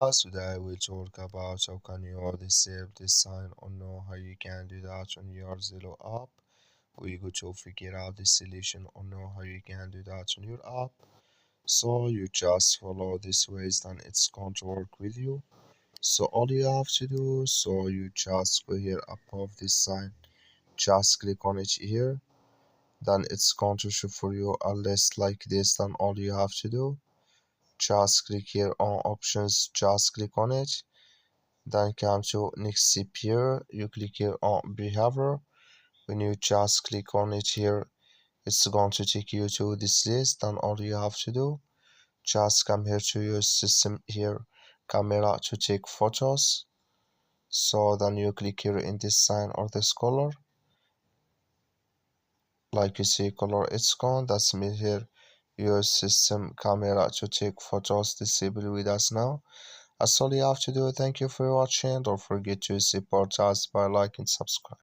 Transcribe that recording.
Today we talk about how can you disable this sign or know how you can do that on your Zello app. We go to figure out the solution or know how you can do that on your app. So you just follow this ways then it's going to work with you. So all you have to do, so you just go here above this sign, just click on it here. Then it's going to show for you a list like this. Then all you have to do, just click here on options, just click on it. Then come to next step here, you click here on behavior. When you just click on it here, it's going to take you to this list. Then all you have to do, just come here to your system here, camera to take photos. So then you click here in this sign or this color. Like you see color it's gone, that's me here. Your system camera to take photos disabled with us now. That's all you have to do. Thank you for watching. Don't forget to support us by liking, subscribe.